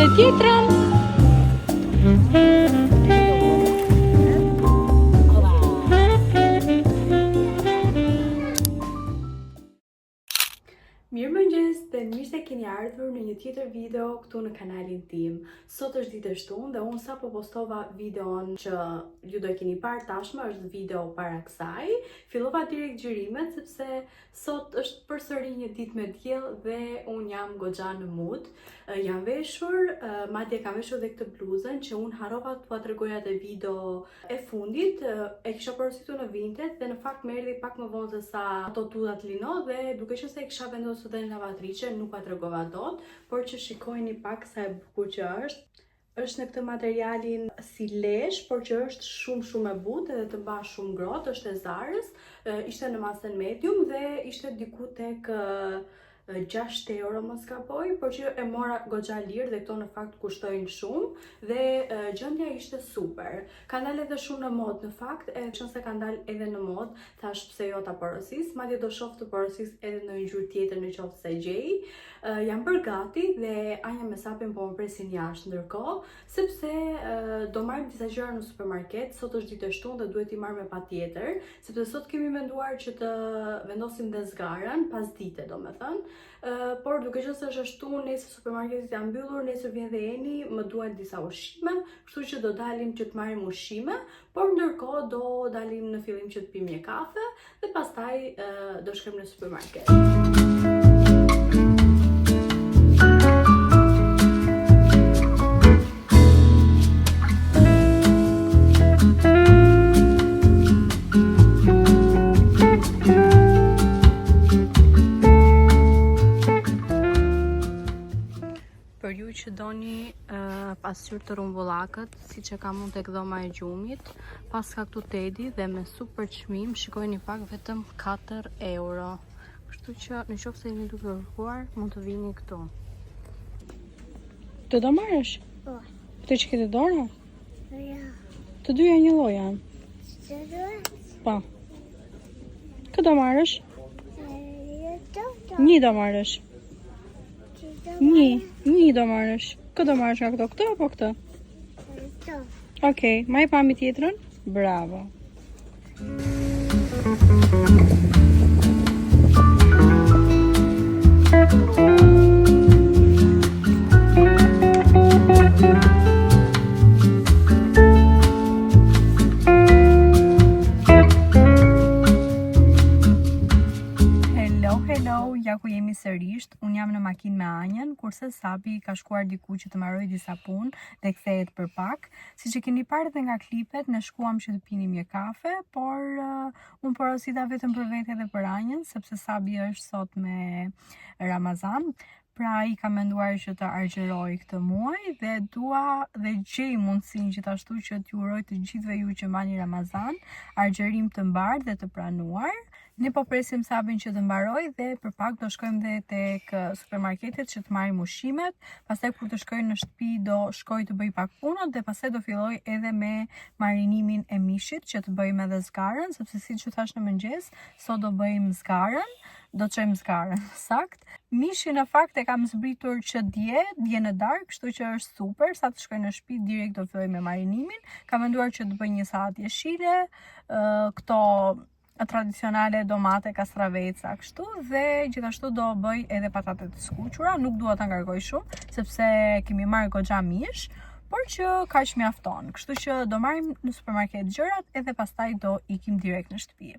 Dhe tjetrën Mirëmëngjes dhe mirë se keni ardhur në një tjetër video këtu në kanalin tim. Sot është ditë e shtunë dhe unë sapo postova videon që ju do e keni parë tashmë, është video para kësaj. Fillova direkt xhirimet sepse sot është përsëri një ditë me diell dhe unë jam goxha në mood. Jam veshur, madje kam veshur edhe këtë bluzën që unë harrova t'ua tregoja te video e fundit. E kisha porositur në Vinted dhe në fakt më erdhi pak më vonë se sa ato tullat lino dhe duke qenë se e kisha vendosur dhe në lavatriçe, nuk ua tregova dot, por që shikojeni pak sa e bukur që është. Është në këtë materialin si lesh, por që është shumë e butë edhe të mban shumë ngrohtë, është e Zarës, ishte në masën medium dhe ishte diku tek 6 euro mos gaboj, por që e mora goxha lirë dhe këto në fakt kushtojnë shumë dhe gjendja ishte super. Ka dalë edhe shumë në mod në fakt, e qënë se ka dalë edhe në mod, thash pse jo ta porosis, madje do shoh të porosis edhe në një ngjyrë tjetër në qoftë se gjej. Jam bërë gati dhe Anja me Sapin po më presin jashtë ndërkohë, sepse do marrim disa gjëra në supermarket. Sot është ditë e shtunë dhe duhet i marr me patjetër, sepse sot kemi menduar që të vendosim dhe zgarën pas dite, domethënë. Por duke qenë se është shtunë, nesër supermarketet janë mbyllur, nesër vjen dhe Eni, më duhen disa ushqime, kështu që do dalim që të marrim ushqime, por ndërkohë do dalim në fillim që të pim një kafe dhe pastaj do shkojmë në supermarket. Për ju që doni pasqyrë të rumbullakët, siç e kam unë tek dhoma e gjumit, pas ka këtu Tedi dhe me super çmim, shikojeni pak, vetëm 4 euro. Kështu që në qoftë se jeni duke kërkuar, mund të vini këtu. Të do marrësh? Po. Këtë që ke të dorë? Jo. Të dyja një lloj janë. Të dyja? Po. Këtë do marrësh? Një do marrësh. Një do marrësh. Këtë do marrësh nga këto apo këtë? Këto. Okej, ma i pami tjetrën? Bravo. Hello, ja ku jemi sërisht. Unë jam në makinë me Anjen, kurse Sapi ka shkuar diku që të mbaroj disa punë dhe kthehet për pak. Siç e keni parë edhe nga klipet, ne shkuam që të pinim një kafe, por unë porosita vetëm për vete dhe për Anjen, sepse Sapi është sot me Ramazan. Pra i ka menduar që të argjeroj këtë muaj dhe dua dhe gjej mundësinë gjithashtu që t'ju uroj të gjithëve ju që mbani Ramazan, argjerim të mbar dhe të pranuar. Ne po presim Sabin që të mbaroj dhe për pak do shkojmë dhe tek supermarketet që të marrim ushqimet. Pastaj kur të shkoj në shtëpi do shkoj të bëj pak punët dhe pastaj do filloj edhe me marinimin e mishit që të bëjmë edhe zgarën, sepse siç ju thash në mëngjes, sot do bëjmë zgarën. Do të çojmë zgarën, sakt. Mishi në fakt e kam zbritur që dje në darkë, kështu që është super. Sa të shkoj në shtëpi direkt do filloj me marinimin. Kam menduar që të bëj një salatë jeshile, këto tradicionale domate, kastraveca, kështu, dhe gjithashtu do bëj edhe patate të skuqura. Nuk dua ta ngarkoj shumë, sepse kemi marrë goxha mish, por që kaq mjafton. Kështu që do marrim në supermarket gjërat edhe pastaj do ikim direkt në shtëpi.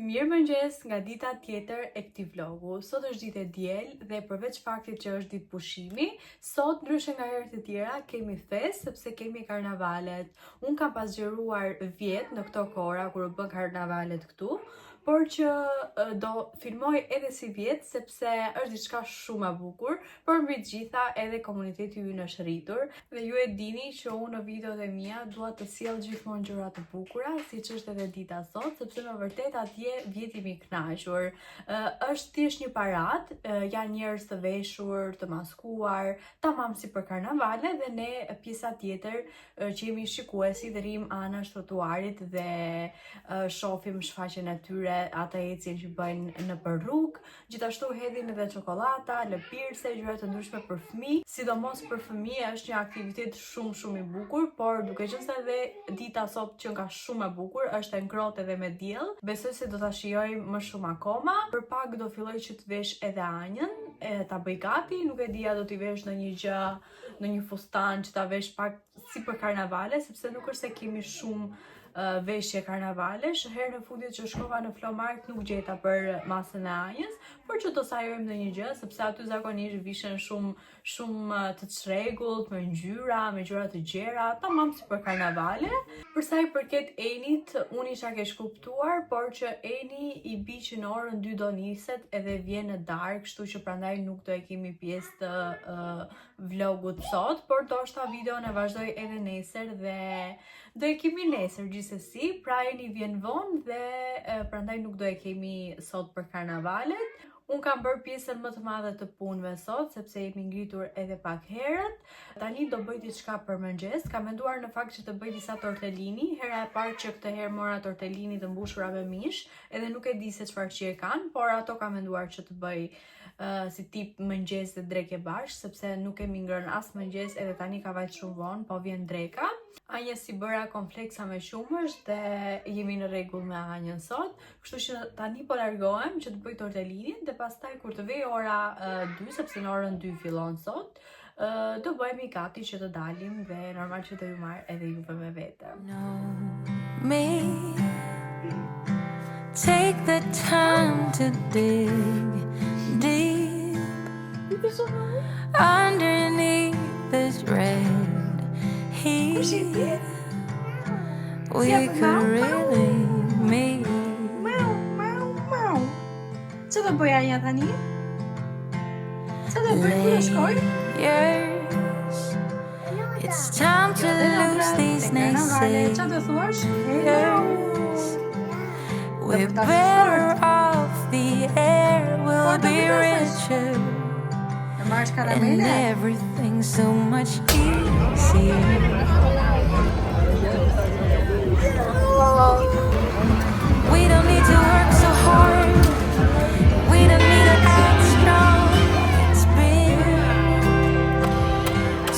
Mirëmëngjes nga dita tjetër e këtij vlogu. Sot është ditë e diel dhe përveç faktit që është ditë pushimi, sot ndryshe nga herët e tjera kemi fest sepse kemi karnavalet. Unë kam pasgjeruar vjet në këto kohra kur u bën karnavalet këtu, por që do filmoj edhe si vjet sepse është diçka shumë e bukur, por mbi të gjitha edhe komuniteti ynë është rritur dhe ju e dini që unë në videot e mia dua të sjell gjithmonë gjëra të bukura, siç është edhe dita sot, sepse me vërtet atje vjeti mi kënaqur. Është thjesht një parat, janë njerëz të veshur, të maskuar, tamam si për karnavale dhe ne pjesa tjetër që jemi shikuesi dhe rrim anash trotuarit dhe shohim shfaqjen e tyre, ata ecjen që bëjnë në për rrugë, gjithashtu hedhin edhe çokolata, lëpirse, gjëra të ndryshme për fëmijë, sidomos për fëmijë është një aktivitet shumë i bukur, por duke qenë se edhe dita sot që nga shumë e bukur, është e ngrohtë edhe me diell, besoj se do ta shijojmë më shumë akoma. Për pak do filloj që të vesh edhe anjën, ta bëj gati, nuk e dia do t'i vesh në një gjë, në një fustan që ta vesh pak si për karnavale, sepse nuk është se kemi shumë veshje karnavalesh. Herë në fundit që shkova në Flomart nuk gjeta për masën e anjës, por që do sajojmë në një gjë, sepse aty zakonisht vishen shumë të çrregullt, me ngjyra, me gjëra të gjera, tamam si për karnavale. Për sa i përket Enit, unë isha keq kuptuar, por që Eni i bi që në orën 2 do niset edhe vjen në darkë, kështu që prandaj nuk do e kemi pjesë të vlogut sot, por ndoshta videon e vazhdoj edhe nesër dhe do e kemi nesër gjithsesi, pra Eni vjen vonë dhe prandaj nuk do e kemi sot për karnavalet. Unë kam bërë pjesën më të madhe të punëve sot, sepse jemi ngritur edhe pak herët. Tani do bëj diçka për mëngjes. Kam menduar në fakt që të bëj disa tortellini. Hera e parë që këtë herë mora tortellini të mbushura me mish, edhe nuk e di se çfarë qie kanë, por ato kam menduar që të bëj si tip mëngjes dhe drekë bashkë, sepse nuk kemi ngrënë as mëngjes edhe tani ka vajt shumë vonë, po vjen dreka. Anja si bëra kompleksa me shumësh dhe jemi në rregull me Anjën sot, kështu që tani po largohem që të bëj tortellinin dhe pastaj kur të vej ora 2, sepse në orën 2 fillon sot, do bëhemi gati që të dalim dhe normal që do ju marr edhe juve me vete. Take the time to dig deep underneath this red heat. We could really meet. Co do bëja Anja tani? Co do bëj kur shkoj? It's time to lose these naysayers. Çfarë do thuash? We're better off, the air will be richer, and everything's so much easier. We don't need to work so hard, we don't need to act strong. It's been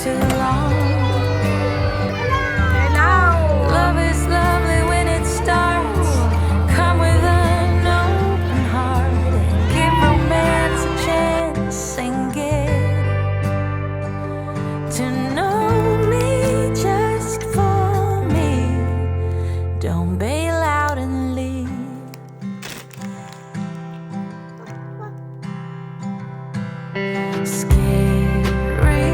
too long. Love is lovely when it starts. Come with an open heart and give romance a chance and get to know me just for me. Don't bail out and leave. Scary,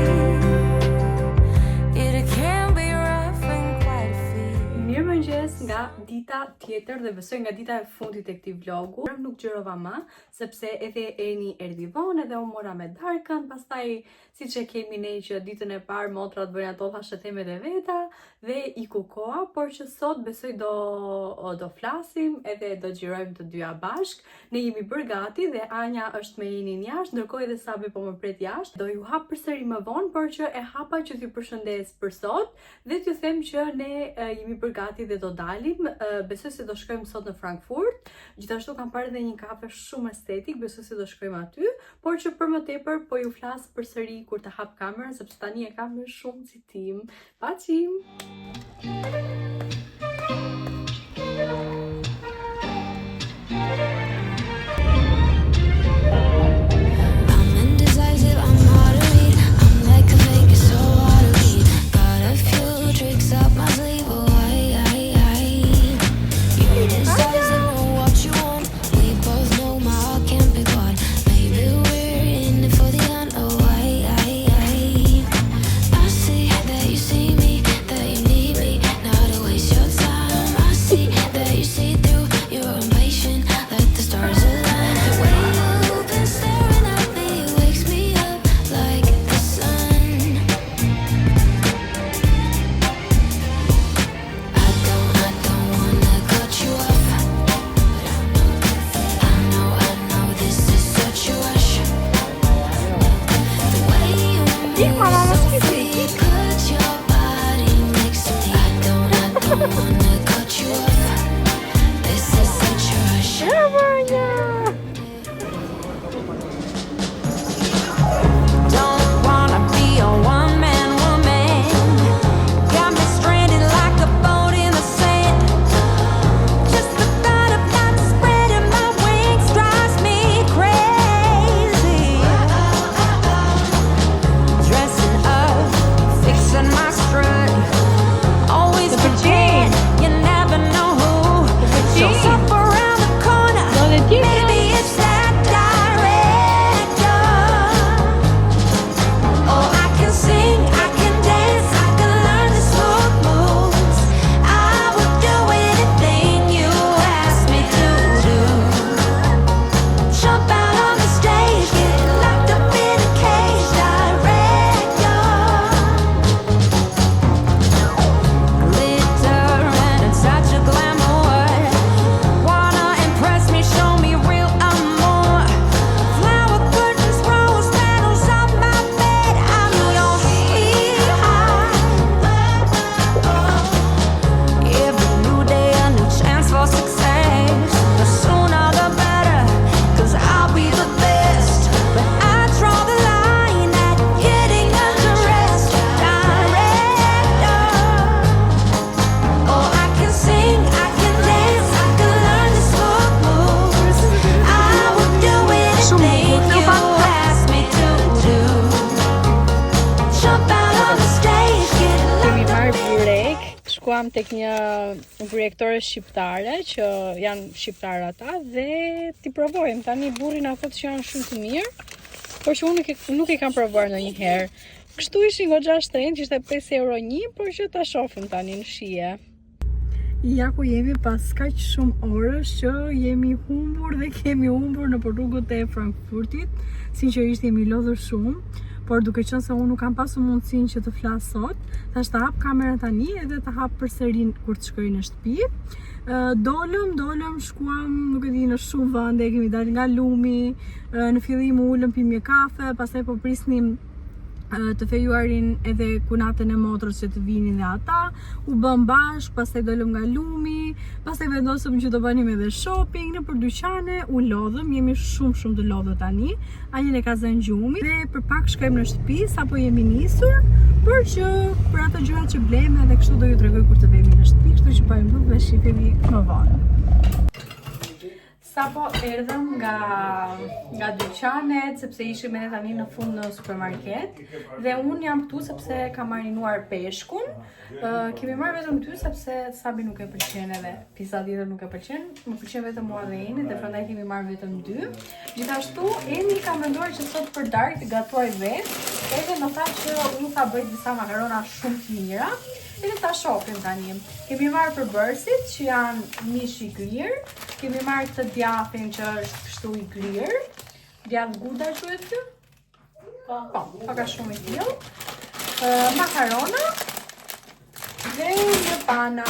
it can be rough and quite a fear. Mirëmëngjes nga dita tjetër dhe besoj nga dita e fundit e këtij vlogu. Nuk gjërova më, sepse edhe Eni erdhi vonë edhe u mora me darkën, pastaj siç e kemi ne që ditën e parë motrat bëjnë ato shëtemet e veta dhe i koha, por që sot besoj do flasim edhe do xhirojmë të dyja bashk. Ne jemi bërë gati dhe Anja është me Enin jashtë, ndërkohë edhe Sabi po më pret jashtë. Do ju hap përsëri më vonë, por që e hapa që t'ju përshëndes për sot dhe t'ju them që ne jemi bërë gati dhe do dalim. Besoj se do shkojmë sot në Frankfurt. Gjithashtu kam parë edhe një kafe shumë estetik, besoj se do shkojmë aty, por që për më tepër po ju flas përsëri kur të hap kamerën, sepse tani e kam shumë si tim. Paçim. I'm indecisive, I'm hard to read. I'm like a fake, so hard to read. Got a few tricks up my sleeve, oh, you're indecisive on what you want. shkuam tek një projektore shqiptare që janë shqiptarë ata dhe ti provojmë. Tani burri na thotë që janë shumë të mirë, por që unë nuk e kam provuar ndonjëherë. Kështu ishin goxha shtrenjtë, ishte 5 euro një, por që ta shohim tani në shije. Ja ku jemi pas kaq shumë orësh që jemi humbur dhe kemi humbur në rrugët e Frankfurtit. Sinqerisht jemi lodhur shumë, por duke qenë se unë nuk kam pasur mundësinë që të flas sot, thash ta hap kamerën tani edhe ta hap përsëri kur të shkoj në shtëpi. Dolëm, shkuam, nuk e di, në shumë vende, kemi dalë nga lumi, në fillim ulëm pim një kafe, pastaj po prisnim të fejuarin edhe kunatën e motrës që të vinin dhe ata, u bëm bashk, pastaj dolëm nga lumi, pastaj vendosëm që do bënim edhe shopping në për dyqane, u lodhëm, jemi shumë të lodhë tani, Anjën e ka zënë gjumi dhe për pak shkojmë në shtëpi, sapo jemi nisur, por që për ato gjërat që bleme dhe kështu do ju tregoj kur të vemi në shtëpi, kështu që po e mbyllim dhe shihemi më vonë. Sapo erdhëm nga dyqanet, sepse ishim edhe tani në fund në supermarket dhe unë jam këtu sepse kam marinuar peshkun. Kemi marrë vetëm 2 sepse Sabi nuk e pëlqen edhe pizza tjetër nuk e pëlqen. Më pëlqen vetëm mua dhe Eni dhe prandaj kemi marrë vetëm 2. Gjithashtu Eni ka menduar që sot për darkë të gatuaj vetë, edhe më tha që unë tha bëj disa makarona shumë të mira. Edhe ta shohim tani. Kemi marrë përbërësit që janë mish i grirë, kemi marrë këtë djathin që është kështu i grirë, djath guda quhet ky? Po, paka shumë i tillë. Makarona dhe një pana.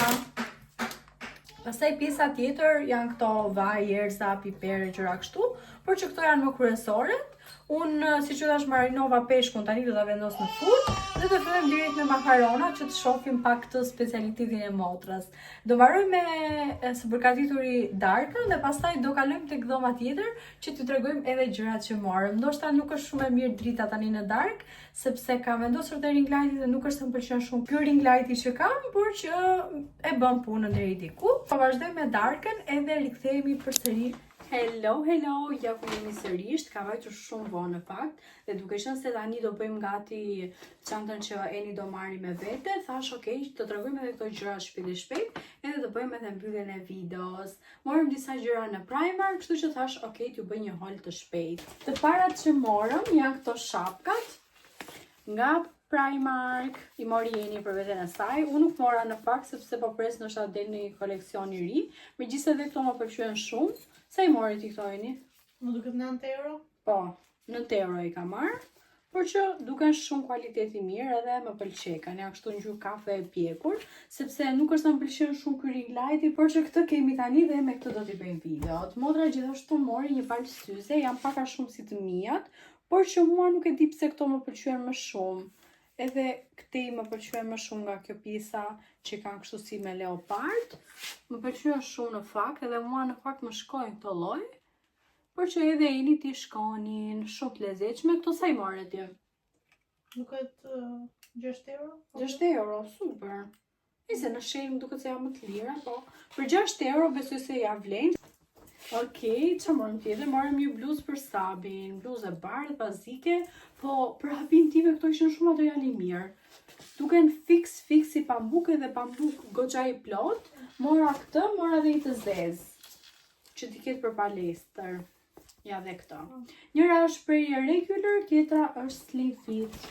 Pastaj pjesa tjetër janë këto vaj, erza, pipere, gjëra kështu, por që këto janë më kryesorët. Unë, si që tash marinova peshkun, tani do ta vendos në furrë dhe do fillojmë direkt me makarona që të shohim pak këtë specialitetin e motrës. Do mbaroj me së përgatituri darkën dhe pastaj do kalojmë tek dhoma tjetër që t'ju tregojmë edhe gjërat që morëm. Ndoshta nuk është shumë e mirë drita tani në darkë, sepse kam vendosur te ring lighti dhe nuk është se më pëlqen shumë ky ring lighti që kam, por që e bën punën deri diku. Po vazhdojmë me darkën edhe rikthehemi përsëri. Hello, ja ku jemi sërish, ka vajtur shumë vonë në fakt, dhe duke qenë se tani do bëjmë gati çantën që Eni do marri me vete, thash ok, të tregojmë edhe këto gjëra shpejt, edhe do bëjmë edhe mbylljen e videos. Morëm disa gjëra në Primark, kështu që thash ok, t'ju bëj një haul të shpejt. Të parat që morëm janë këto shapkat nga Primark, i mori Eni për veten e saj. Unë nuk mora në fakt sepse po pres ndoshta del në një koleksion i ri, megjithëse këto më pëlqyen shumë. Sa i mori ti këto Eni? Më duket 9 euro? Po, 9 euro i ka marrë, por që duken shumë kualiteti mirë edhe më pëlqekan. Ja kështu ngjyrë kafe e pjekur, sepse nuk është se më pëlqen shumë ky ring lighti, por që këtë kemi tani dhe me këtë do t'i bëjmë videot. Motra gjithashtu mori një palë syze, janë paka shumë si të mijat, por që mua nuk e di pse këto më pëlqyen më shumë. Edhe këtej më pëlqyen më shumë nga kjo pjesa që kanë kështu si me leopard. Më pëlqyen shumë në fakt, edhe mua në fakt më shkojnë këto lloj. Por që edhe Eni ti shkonin shumë të lezetshme. Këto sa i morë ti? Duket 6 euro? 6 euro, super. Nëse në shenjë duket se janë më të lira, po për 6 euro besoj se ja vlen. Okej, që morëm tjetër? Morëm një bluzë për Sabin, bluzë e bardhë, bazike, po për hapin time këto ishin shumë material i mirë. Duken fix si pambuke dhe pambuk goxha i plot. Mora këtë, mora dhe i të zezë, që t'i ketë për palestër. Ja dhe këto. Njëra është për regular, tjetra është slim fit.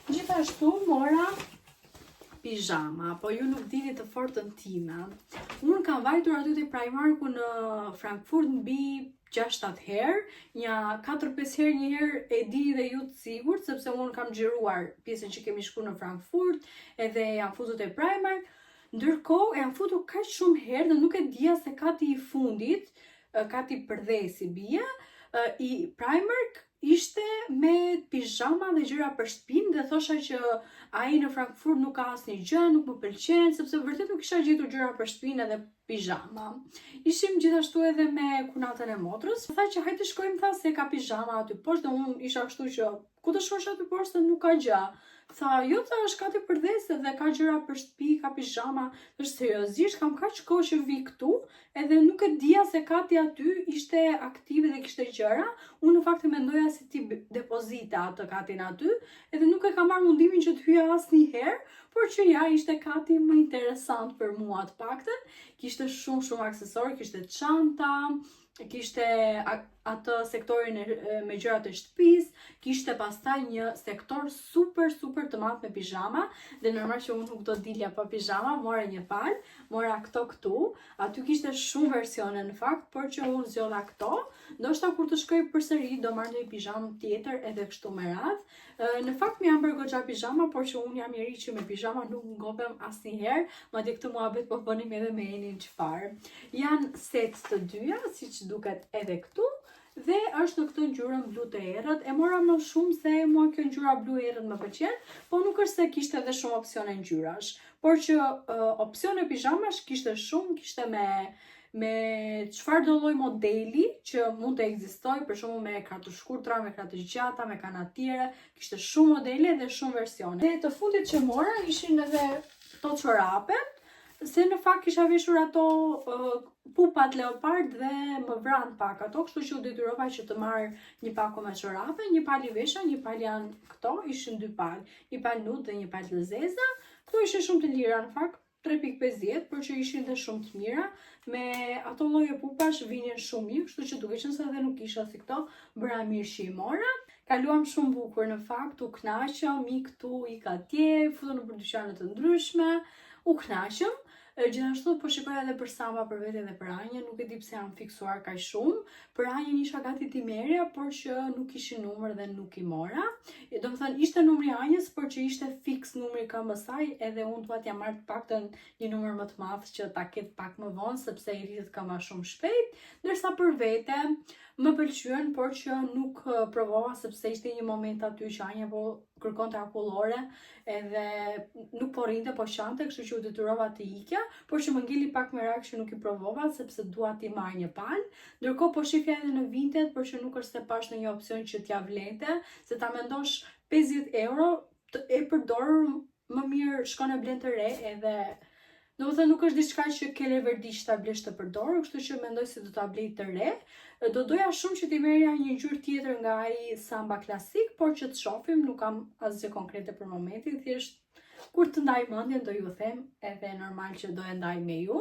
Gjithashtu mora pijama, po ju nuk dini të fortën time. Unë kam vajtur aty te Primarku në Frankfurt mbi 6-7 herë, një 4-5 herë një herë e di dhe ju të sigurt, sepse unë kam xhiruar pjesën që kemi shku në Frankfurt, edhe jam futur te Primark. Ndërkohë jam futur kaq shumë herë dhe nuk e dija se kati i fundit, kati përdhesi bie, i Primark ishte me pijama dhe gjëra për shtëpinë dhe thosha që ai në Frankfurt nuk ka asnjë gjë, nuk më pëlqen, sepse vërtet nuk kisha gjetur gjëra për shtëpinë edhe pijama. Ishim gjithashtu edhe me kunatën e motrës. Tha që hajde shkojmë, tha se ka pijama aty poshtë dhe unë isha kështu që ku të shosh aty poshtë nuk ka gjë. Tha, jo të është kati për dhese dhe ka gjëra për shtëpi, ka pijama, është seriozisht, kam kaq kohë që vi këtu, edhe nuk e dija se kati aty ishte aktive dhe kishte gjëra, unë në fakt e mendoja si ti depozita atë katin aty, edhe nuk e kam marrë mundimin që të hyja asnjëherë, por që ja ishte kati më interesant për mua të paktën, kishte shumë aksesor, kishte çanta, kishte atë sektorin me gjërat e shtëpisë, kishte pastaj një sektor super të madh me pijama, dhe normal që unë nuk do dilja pa pijama, mora një palë, mora këto këtu, aty kishte shumë versione në fakt, por që unë zgjodha këto, ndoshta kur të shkoj përsëri do marr një pijamë tjetër edhe kështu me radhë. Në fakt më janë bërë goxha pijama, por që unë jam njeri që me pijama nuk ngopem asnjëherë, madje këtë muhabet po bënim edhe me Enin çfarë. Janë set të dyja, siç duket edhe këtu, dhe është në këtë ngjyrën blu të errët. E mora më shumë se mua kjo ngjyra blu e errët më pëlqen, po nuk është se kishte edhe shumë opsione ngjyrash, por që opsione pijamash kishte shumë, kishte me çfarë do lloj modeli që mund të ekzistojë, për shembull me ekra të shkurtra, me ekra të gjata, me kanatiere, kishte shumë modele dhe shumë versione. Dhe të fundit që mora ishin edhe këto çorapet, se në fakt kisha veshur ato pupat leopard dhe më vran pak ato, kështu që u detyrova që të marr një pako me çorape, një palë i vesha, një palë janë këto, ishin dy palë, një palë nude dhe një palë të zeza. Këto ishin shumë të lira në fakt, 3.50, por që ishin dhe shumë të mira, me ato lloje pupash vinin shumë mirë, kështu që duke qenë se edhe nuk isha si këto, bëra mirë që i mora. Kaluam shumë bukur në fakt, u kënaqëm, mi këtu, i ka atje, futën në dyqane të ndryshme, u kënaqëm. Gjithashtu po shikoj edhe për Samba, për vete dhe për Anjën, nuk e di pse jam fiksuar kaq shumë. Për Anjën isha gati t'i merja, por që nuk kishin numër dhe nuk i mora. Domethënë ishte numri Anjës, por që ishte fiks numri këmbës saj, edhe unë dua t'ja marr të paktën një numër më të madh që ta ketë pak më vonë, sepse i rritet këmba shumë shpejt, ndërsa për vete më pëlqyen, por që nuk provova sepse ishte një moment aty që Anja po kërkonte akullore edhe nuk po rrinte po qante, kështu që u detyrova të ikja, por që më ngeli pak merak që nuk i provova sepse dua t'i marr një palë. Ndërkohë po shifja edhe në Vinted, por që nuk është se pash në një opsion që t'ja vlente, se ta mendosh 50 euro e përdorur më mirë shkon e blen të re edhe domethënë nuk është diçka që ke leverdisht ta blesh të përdorur, kështu që mendoj se do ta blej të re. Do doja shumë që t'i merja një ngjyrë tjetër nga ai Samba klasik, por që të shohim, nuk kam asgjë konkrete për momentin, thjesht kur të ndaj mendjen do ju them, edhe normal që do e ndaj me ju.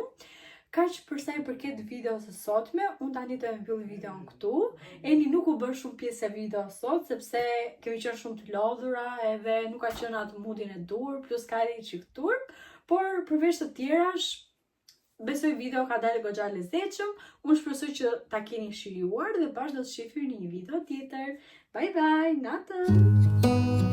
Kaq për sa i përket videos së sotme, unë tani do e mbyll videon këtu. Eni nuk u bën shumë pjesë e videos sot, sepse kemi qenë shumë të lodhura edhe nuk ka qenë atë moodin e dur, plus ka edhe çik turp, por përveç të tjerash, besoj video ka dalë goxha lezetshëm. Unë shpresoj që ta keni shijuar dhe bashkë do të shihemi në një video tjetër. Bye bye, natën!